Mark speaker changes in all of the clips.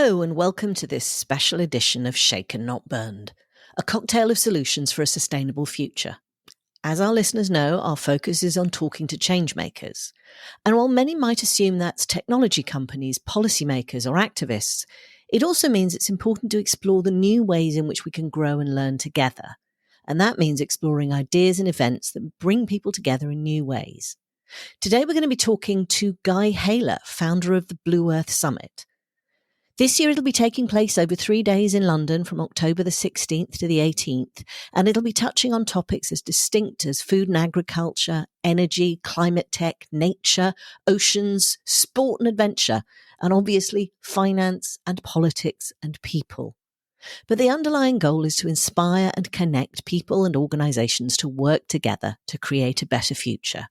Speaker 1: Hello and welcome to this special edition of Shaken Not Burned, a cocktail of solutions for a sustainable future. As our listeners know, our focus is on talking to changemakers. And while many might assume that's technology companies, policymakers or activists, it also means it's important to explore the new ways in which we can grow and learn together. And that means exploring ideas and events that bring people together in new ways. Today we're going to be talking to Guy Hayler, founder of the Blue Earth Summit. This year it'll be taking place over 3 days in London from October the 16th to the 18th, and it'll be touching on topics as distinct as food and agriculture, energy, climate tech, nature, oceans, sport and adventure, and obviously finance and politics and people. But the underlying goal is to inspire and connect people and organisations to work together to create a better future.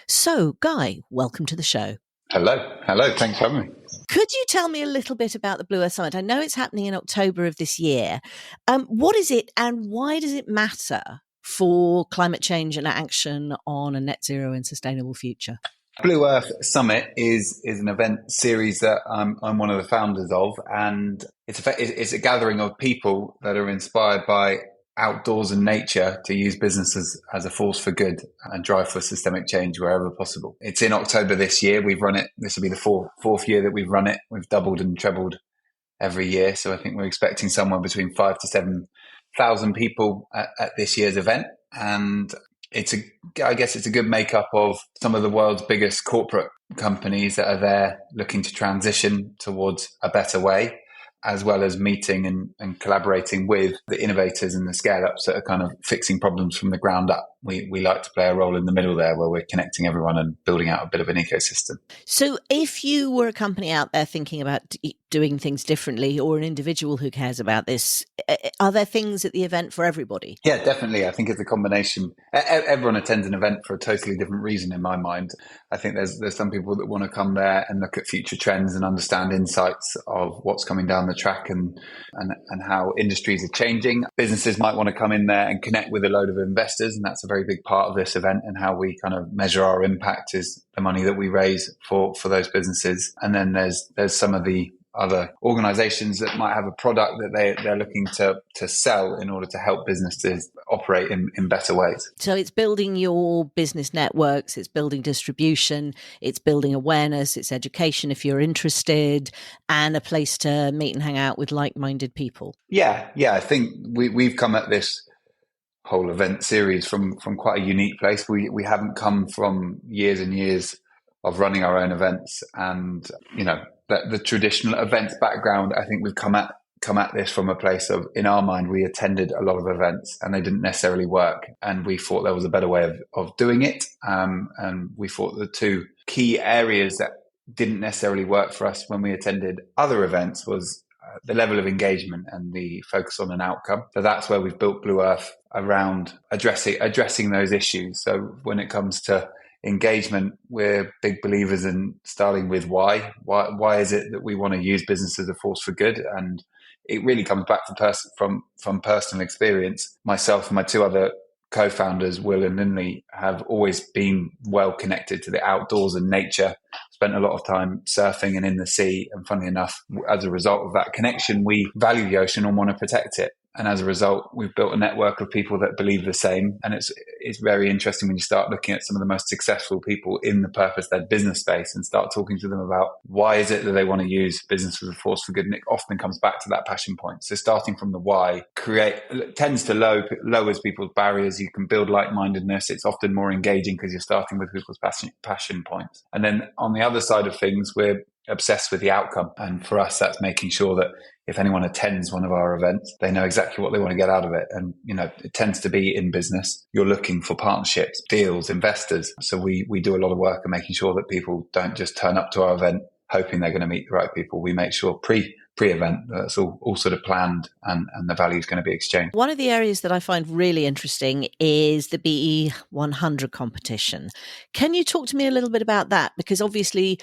Speaker 1: So, Guy, welcome to the show.
Speaker 2: Hello. Thanks for having me.
Speaker 1: Could you tell me a little bit about the Blue Earth Summit? I know it's happening in October of this year. What is it and why does it matter for climate change and action on a net zero and sustainable future?
Speaker 2: Blue Earth Summit is an event series that I'm one of the founders of, and it's a gathering of people that are inspired by outdoors and nature to use business as a force for good and drive for systemic change wherever possible. It's in October this year. We've run it. This will be the fourth year that we've run it. We've doubled and trebled every year. So I think we're expecting somewhere between 5,000 to 7,000 people at this year's event. And I guess it's a good makeup of some of the world's biggest corporate companies that are there looking to transition towards a better way, as well as meeting and collaborating with the innovators and the scale-ups that are kind of fixing problems from the ground up. We like to play a role in the middle there where we're connecting everyone and building out a bit of an ecosystem.
Speaker 1: So if you were a company out there thinking about doing things differently, or an individual who cares about this, are there things at the event for everybody?
Speaker 2: Yeah, definitely. I think it's a combination. Everyone attends an event for a totally different reason in my mind. I think there's some people that want to come there and look at future trends and understand insights of what's coming down the track and how industries are changing. Businesses might want to come in there and connect with a load of investors, and that's a very big part of this event, and how we kind of measure our impact is the money that we raise for those businesses. And then there's some of the other organizations that might have a product that they're looking to sell in order to help businesses operate in better ways.
Speaker 1: So it's building your business networks, it's building distribution, it's building awareness, it's education if you're interested, and a place to meet and hang out with like-minded people.
Speaker 2: Yeah. I think we've come at this whole event series from quite a unique place. We haven't come from years and years of running our own events, and the traditional events background. I think we've come at this from a place of, in our mind, we attended a lot of events and they didn't necessarily work, and we thought there was a better way of doing it. And we thought the two key areas that didn't necessarily work for us when we attended other events was the level of engagement and the focus on an outcome. So that's where we've built Blue Earth around addressing those issues. So when it comes to engagement, we're big believers in starting with why. Why is it that we want to use business as a force for good? And it really comes back from personal experience. Myself and my two other co-founders, Will and Linley, have always been well connected to the outdoors and nature, spent a lot of time surfing and in the sea. And funnily enough, as a result of that connection, we value the ocean and want to protect it. And as a result, we've built a network of people that believe the same. And it's very interesting when you start looking at some of the most successful people in the purpose-led business space and start talking to them about why is it that they want to use business as a force for good. And it often comes back to that passion point. So starting from the why tends to lowers people's barriers. You can build like-mindedness. It's often more engaging because you're starting with people's passion points. And then on the other side of things, we're obsessed with the outcome. And for us, that's making sure that if anyone attends one of our events, they know exactly what they want to get out of it. And, it tends to be in business. You're looking for partnerships, deals, investors. So we do a lot of work in making sure that people don't just turn up to our event hoping they're going to meet the right people. We make sure pre-event that's all sort of planned and the value is going to be exchanged.
Speaker 1: One of the areas that I find really interesting is the BE 100 competition. Can you talk to me a little bit about that? Because obviously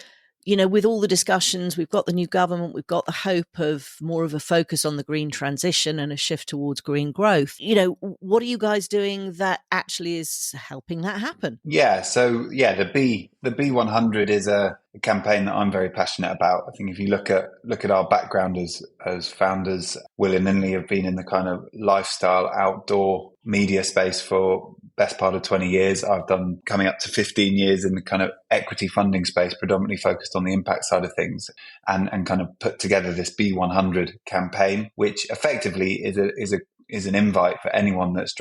Speaker 1: with all the discussions, we've got the new government, we've got the hope of more of a focus on the green transition and a shift towards green growth. What are you guys doing that actually is helping that happen?
Speaker 2: Yeah, so the B100 is a campaign that I'm very passionate about. I think if you look at our background as founders, Will and Linley have been in the kind of lifestyle outdoor media space for best part of 20 years. I've done coming up to 15 years in the kind of equity funding space, predominantly focused on the impact side of things, and kind of put together this B100 campaign, which effectively is an invite for anyone that's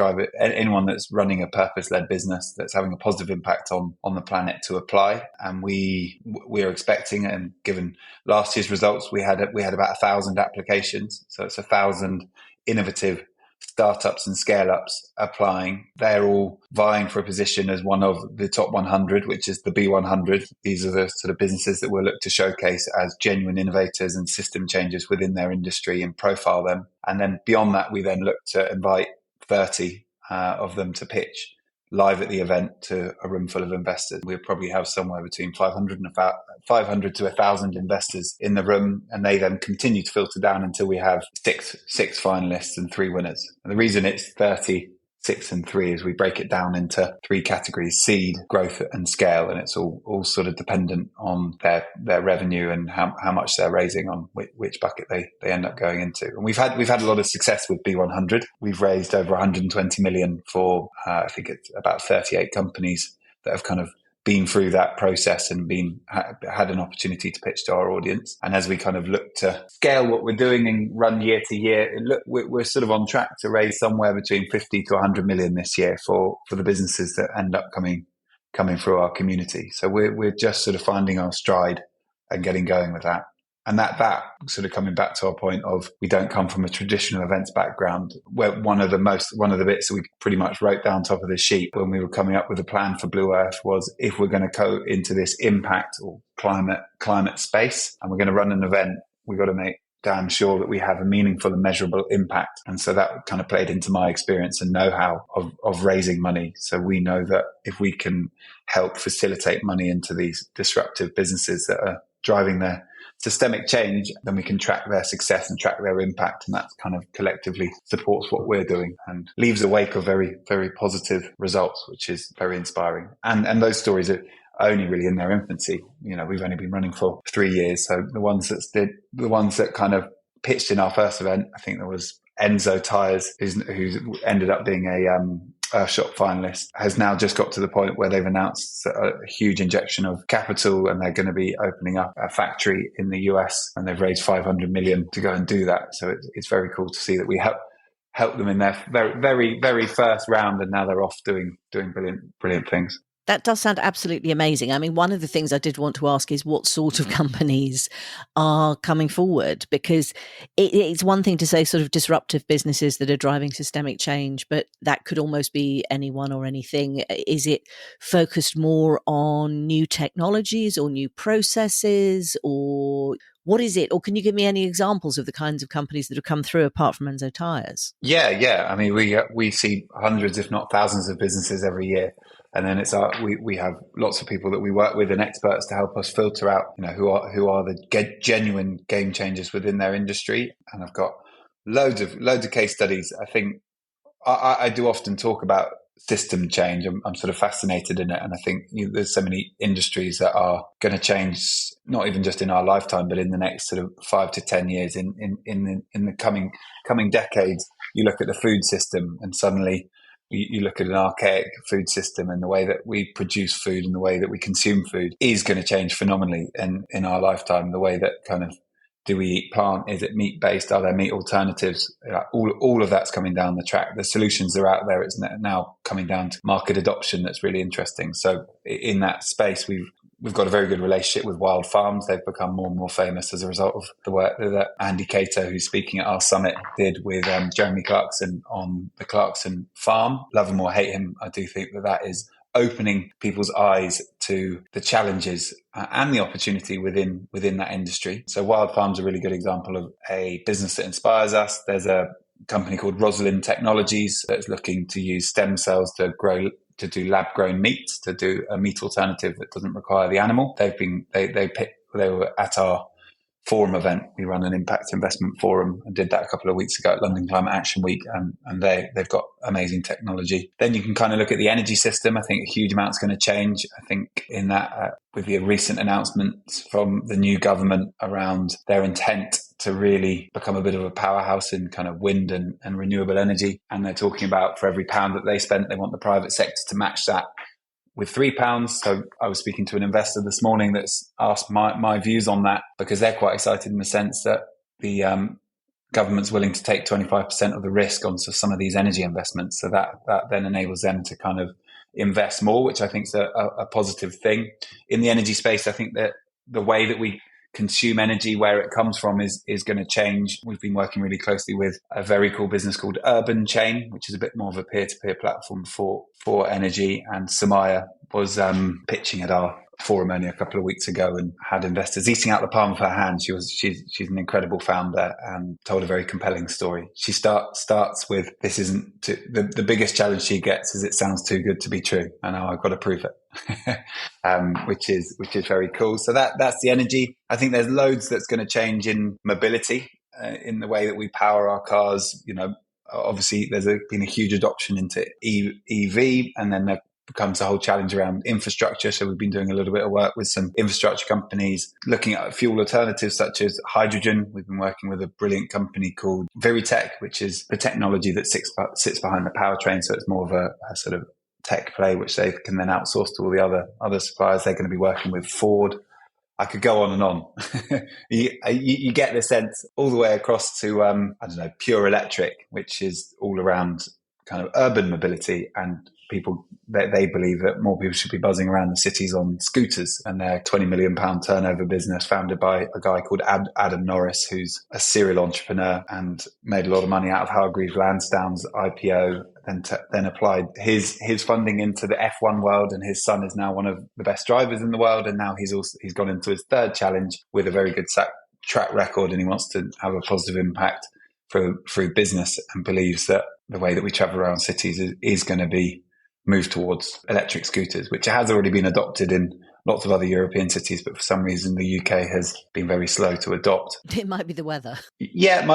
Speaker 2: running a purpose-led business that's having a positive impact on the planet to apply. And we are expecting, and given last year's results, we had about 1,000 applications. So it's 1,000 innovative startups and scale-ups applying. They're all vying for a position as one of the top 100, which is the B100. These are the sort of businesses that we'll look to showcase as genuine innovators and system changers within their industry and profile them. And then beyond that, we then look to invite 30 of them to pitch live at the event to a room full of investors. We'll probably have somewhere between 500 to 1,000 investors in the room, and they then continue to filter down until we have six finalists and 3 winners. And the reason it's 30, 6 and 3 is we break it down into 3 categories: seed, growth and scale. And it's all sort of dependent on their revenue and how much they're raising, on which bucket they end up going into. And we've had a lot of success with B100. We've raised over 120 million for I think it's about 38 companies that have kind of been through that process and had an opportunity to pitch to our audience. And as we kind of look to scale what we're doing and run year to year, we're sort of on track to raise somewhere between 50 to 100 million this year for the businesses that end up coming through our community. So we're just sort of finding our stride and getting going with that. And that sort of coming back to our point of, we don't come from a traditional events background, where one of the bits that we pretty much wrote down top of the sheet when we were coming up with a plan for Blue Earth was, if we're going to go into this impact or climate space and we're going to run an event, we've got to make damn sure that we have a meaningful and measurable impact. And so that kind of played into my experience and know-how of raising money. So we know that if we can help facilitate money into these disruptive businesses that are driving their systemic change, then we can track their success and track their impact. And that kind of collectively supports what we're doing and leaves a wake of very, very positive results, which is very inspiring. And those stories are only really in their infancy. We've only been running for 3 years. So the ones that kind of pitched in our first event, I think there was Enzo Tires, who ended up being a shop finalist, has now just got to the point where they've announced a huge injection of capital, and they're going to be opening up a factory in the US, and they've raised 500 million to go and do that. So it's very cool to see that we help them in their very, very, very first round, and now they're off doing brilliant things.
Speaker 1: That does sound absolutely amazing. I mean, one of the things I did want to ask is what sort of companies are coming forward, because it's one thing to say sort of disruptive businesses that are driving systemic change, but that could almost be anyone or anything. Is it focused more on new technologies or new processes, or what is it? Or can you give me any examples of the kinds of companies that have come through apart from Enzo Tires?
Speaker 2: Yeah. I mean, we see hundreds, if not thousands, of businesses every year. And then we have lots of people that we work with and experts to help us filter out, who are the genuine game changers within their industry. And I've got loads of case studies. I think I do often talk about system change. I'm sort of fascinated in it, and I think there's so many industries that are going to change, not even just in our lifetime, but in the next sort of 5 to 10 years. In the coming decades, you look at the food system, and suddenly you look at an archaic food system, and the way that we produce food and the way that we consume food is going to change phenomenally in our lifetime. The way that kind of, do we eat plant? Is it meat based? Are there meat alternatives? All of that's coming down the track. The solutions are out there. It's now coming down to market adoption. That's really interesting. So in that space, we've got a very good relationship with Wild Farms. They've become more and more famous as a result of the work that Andy Cato, who's speaking at our summit, did with Jeremy Clarkson on the Clarkson farm. Love him or hate him, I do think that is opening people's eyes to the challenges and the opportunity within that industry. So Wild Farms are a really good example of a business that inspires us. There's a company called Rosalind Technologies that's looking to use stem cells to do lab-grown meat, to do a meat alternative that doesn't require the animal. They they were at our forum event. We run an impact investment forum and did that a couple of weeks ago at London Climate Action Week. And they've got amazing technology. Then you can kind of look at the energy system. I think a huge amount's going to change. I think in that, with the recent announcements from the new government around their intent to really become a bit of a powerhouse in kind of wind and renewable energy. And they're talking about for every pound that they spent, they want the private sector to match that with £3. So I was speaking to an investor this morning that's asked my views on that, because they're quite excited in the sense that the government's willing to take 25% of the risk on some of these energy investments. So that then enables them to kind of invest more, which I think is a positive thing. In the energy space, I think that the way that we consume energy, where it comes from, is going to change. We've been working really closely with a very cool business called Urban Chain, which is a bit more of a peer-to-peer platform for energy. And Samaya was pitching at our forum only a couple of weeks ago and had investors eating out the palm of her hand. She's an incredible founder and told a very compelling story. She starts with, this isn't the biggest challenge she gets is it sounds too good to be true, and now I've got to prove it. Which is very cool. So that's the energy. I think there's loads that's going to change in mobility, in the way that we power our cars. Obviously there's been a huge adoption into EV, and then there becomes a whole challenge around infrastructure. So we've been doing a little bit of work with some infrastructure companies looking at fuel alternatives such as hydrogen. We've been working with a brilliant company called Viritech, which is the technology that sits behind the powertrain. So it's more of a sort of tech play, which they can then outsource to all the other suppliers. They're going to be working with Ford. I could go on and on. You get the sense all the way across to, pure electric, which is all around kind of urban mobility, and people, they believe that more people should be buzzing around the cities on scooters. And they're £20 million turnover business founded by a guy called Adam Norris, who's a serial entrepreneur and made a lot of money out of Hargreaves Lansdown's IPO, then applied his funding into the F1 world, and his son is now one of the best drivers in the world. And now he's gone into his third challenge with a very good track record, and he wants to have a positive impact through business, and believes that the way that we travel around cities is going to be moved towards electric scooters, which has already been adopted in lots of other European cities, but for some reason the UK has been very slow to adopt.
Speaker 1: It might be the weather.
Speaker 2: Yeah,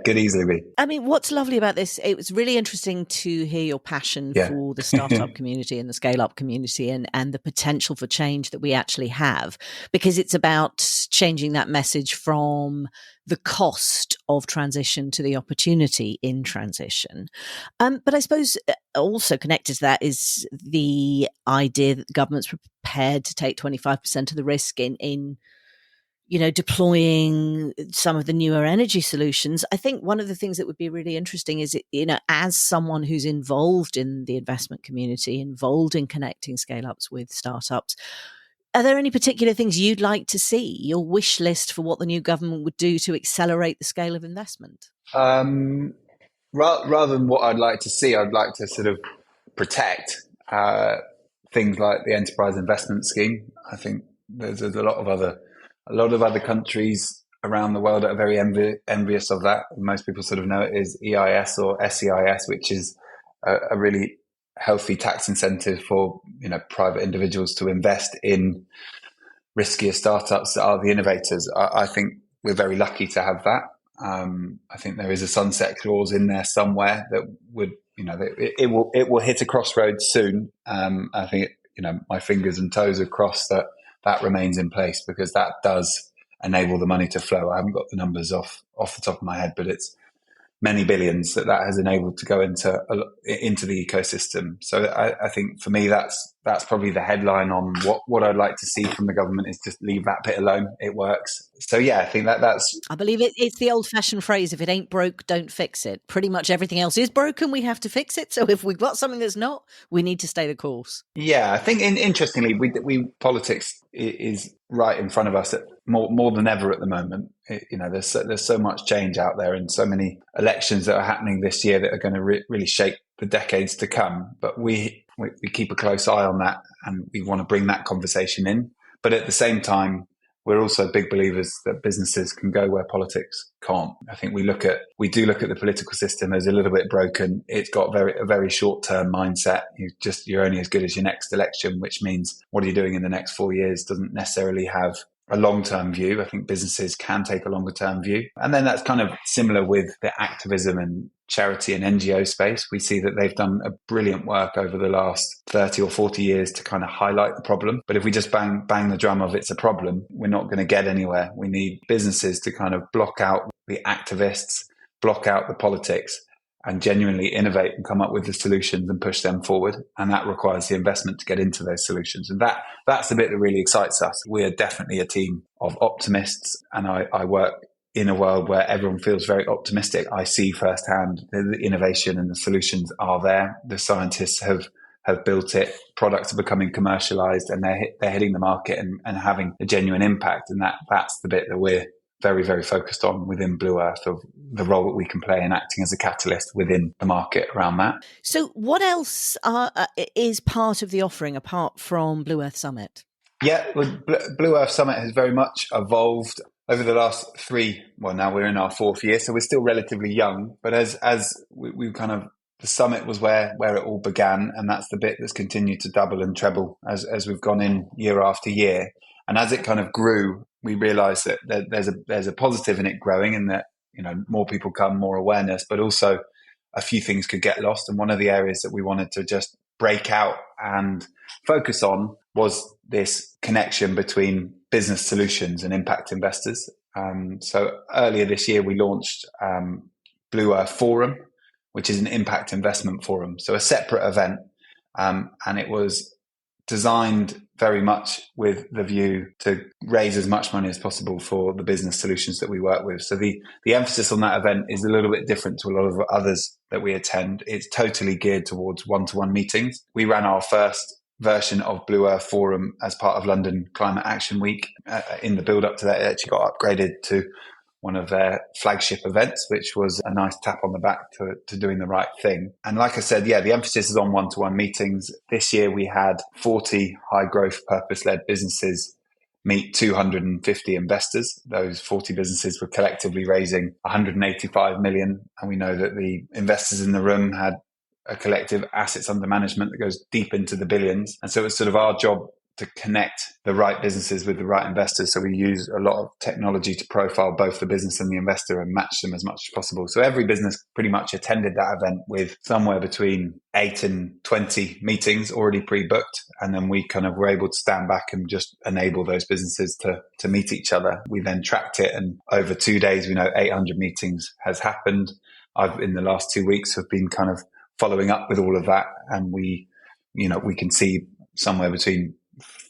Speaker 2: could easily be.
Speaker 1: I mean, what's lovely about this, it was really interesting to hear your passion for the startup community and the scale-up community and the potential for change that we actually have, because it's about changing that message from the cost of transition to the opportunity in transition. But I suppose also connected to that is the idea that the government's prepared to take 25% of the risk in deploying some of the newer energy solutions. I think one of the things that would be really interesting is, as someone who's involved in the investment community, involved in connecting scale-ups with startups, are there any particular things you'd like to see, your wish list for what the new government would do to accelerate the scale of investment?
Speaker 2: Rather than what I'd like to see, I'd like to sort of protect things like the enterprise investment scheme. I think there's a lot of other countries around the world that are very envious of that. Most people sort of know it as EIS or SEIS, which is a really healthy tax incentive for private individuals to invest in riskier startups that are the innovators. I think we're very lucky to have that. I think there is a sunset clause in there somewhere that would, it will hit a crossroads soon. I think, my fingers and toes are crossed that remains in place, because that does enable the money to flow. I haven't got the numbers off the top of my head, but it's many billions that has enabled to go into the ecosystem. So I think for me, that's probably the headline on what I'd like to see from the government, is just leave that bit alone. It works. So yeah, I think that's...
Speaker 1: I believe it's the old-fashioned phrase, if it ain't broke, don't fix it. Pretty much everything else is broken, we have to fix it. So if we've got something that's not, we need to stay the course.
Speaker 2: Yeah, I think interestingly, we politics is right in front of us more than ever at the moment. There's so much change out there, and so many elections that are happening this year that are going to really shape the decades to come. But we keep a close eye on that, and we want to bring that conversation in. But at the same time, we're also big believers that businesses can go where politics can't. I think we do look at the political system as a little bit broken. It's got a very short-term mindset. You're only as good as your next election, which means what are you doing in the next 4 years doesn't necessarily have a long-term view. I think businesses can take a longer-term view. And then that's kind of similar with the activism and charity and NGO space. We see that they've done a brilliant work over the last 30 or 40 years to kind of highlight the problem. But if we just bang the drum of it's a problem, we're not going to get anywhere. We need businesses to kind of block out the activists, block out the politics, and genuinely innovate and come up with the solutions and push them forward. And that requires the investment to get into those solutions. And that's the bit that really excites us. We are definitely a team of optimists, and I work in a world where everyone feels very optimistic. I see firsthand the innovation and the solutions are there. The scientists have built it. Products are becoming commercialized, and they're hitting the market and having a genuine impact. And that's the bit that we're very, very focused on within Blue Earth, of the role that we can play in acting as a catalyst within the market around that.
Speaker 1: So what else is part of the offering apart from Blue Earth Summit?
Speaker 2: Yeah, well, Blue Earth Summit has very much evolved over the last now we're in our 4th year, so we're still relatively young. But as we kind of, the summit was where it all began, and that's the bit that's continued to double and treble as we've gone in year after year. And as it kind of grew, we realized that there's a positive in it growing, and that, you know, more people come, more awareness, but also a few things could get lost. And one of the areas that we wanted to just break out and focus on was this connection between business solutions and impact investors. So earlier this year, we launched Blue Earth Forum, which is an impact investment forum. So a separate event, and it was designed very much with the view to raise as much money as possible for the business solutions that we work with. So the emphasis on that event is a little bit different to a lot of others that we attend. It's totally geared towards one-to-one meetings. We ran our first version of Blue Earth Forum as part of London Climate Action Week. In the build-up to that, it actually got upgraded to one of their flagship events, which was a nice tap on the back to doing the right thing. And like I said, the emphasis is on one-to-one meetings. This year we had 40 high-growth, purpose-led businesses meet 250 investors. Those 40 businesses were collectively raising 185 million. And we know that the investors in the room had a collective assets under management that goes deep into the billions. And so it's sort of our job to connect the right businesses with the right investors. So we use a lot of technology to profile both the business and the investor and match them as much as possible. So every business pretty much attended that event with somewhere between 8 and 20 meetings already pre-booked. And then we kind of were able to stand back and just enable those businesses to meet each other. We then tracked it, and over 2 days, we know 800 meetings has happened. I've, in the last 2 weeks, have been kind of following up with all of that. And we can see somewhere between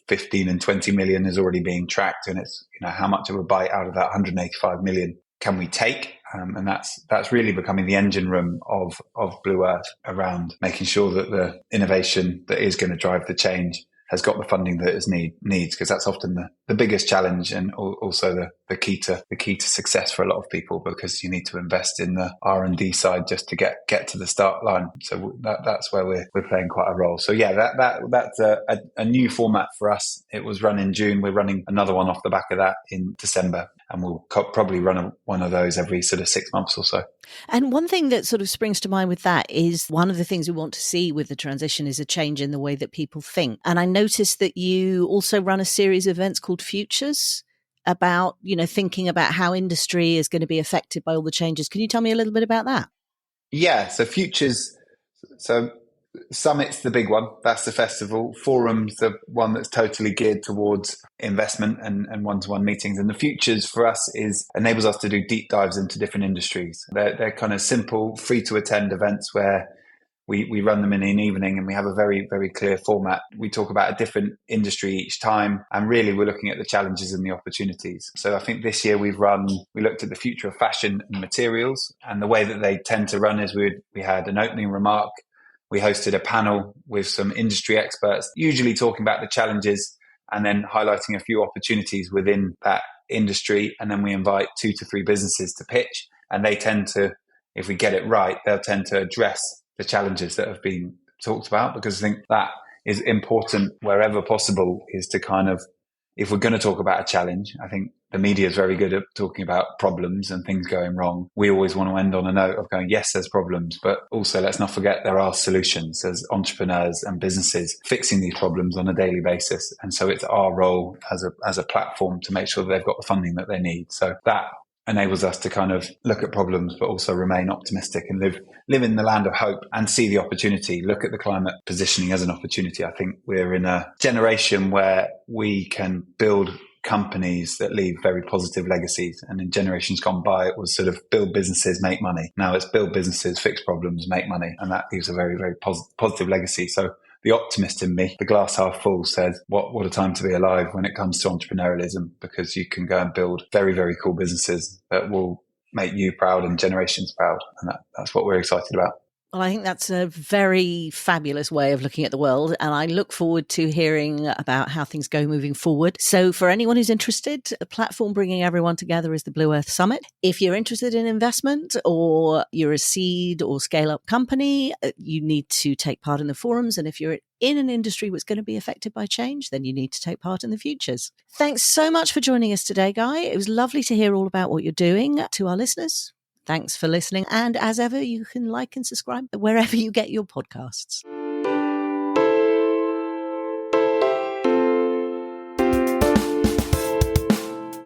Speaker 2: 15 and 20 million is already being tracked, and it's, how much of a bite out of that 185 million can we take? And that's really becoming the engine room of Blue Earth, around making sure that the innovation that is going to drive the change has got the funding that it needs, because that's often the biggest challenge, and also the key to success for a lot of people, because you need to invest in the R&D side just to get to the start line. So that's where we're playing quite a role. So that's a new format for us. It was run in June. We're running another one off the back of that in December, and we'll probably run one of those every sort of 6 months or so.
Speaker 1: And one thing that sort of springs to mind with that is, one of the things we want to see with the transition is a change in the way that people think. And I noticed that you also run a series of events called Futures, about, thinking about how industry is going to be affected by all the changes. Can you tell me a little bit about that?
Speaker 2: Yeah, so Futures, so Summit's the big one. That's the festival. Forum's the one that's totally geared towards investment and one-to-one meetings. And the Futures for us enables us to do deep dives into different industries. They're kind of simple, free to attend events where we run them in an evening, and we have a very, very clear format. We talk about a different industry each time, and really we're looking at the challenges and the opportunities. So I think this year we looked at the future of fashion and materials, and the way that they tend to run is we had an opening remark. We hosted a panel with some industry experts, usually talking about the challenges and then highlighting a few opportunities within that industry. And then we invite 2 to 3 businesses to pitch, and they tend to, if we get it right, they'll tend to address the challenges that have been talked about, because I think that is important wherever possible, is to kind of, if we're going to talk about a challenge, I think the media is very good at talking about problems and things going wrong. We always want to end on a note of going, yes, there's problems, but also let's not forget there are solutions. There's entrepreneurs and businesses fixing these problems on a daily basis. And so it's our role as a platform to make sure that they've got the funding that they need. So that enables us to kind of look at problems, but also remain optimistic and live in the land of hope and see the opportunity, look at the climate positioning as an opportunity. I think we're in a generation where we can build companies that leave very positive legacies. And in generations gone by, it was sort of build businesses, make money. Now it's build businesses, fix problems, make money. And that leaves a very, very positive legacy. So the optimist in me, the glass half full, says, what a time to be alive when it comes to entrepreneurialism, because you can go and build very, very cool businesses that will make you proud and generations proud. And that's what we're excited about.
Speaker 1: Well, I think that's a very fabulous way of looking at the world, and I look forward to hearing about how things go moving forward. So for anyone who's interested, the platform bringing everyone together is the Blue Earth Summit. If you're interested in investment, or you're a seed or scale-up company, you need to take part in the forums. And if you're in an industry that's going to be affected by change, then you need to take part in the futures. Thanks so much for joining us today, Guy. It was lovely to hear all about what you're doing. To our listeners, thanks for listening. And as ever, you can like and subscribe wherever you get your podcasts.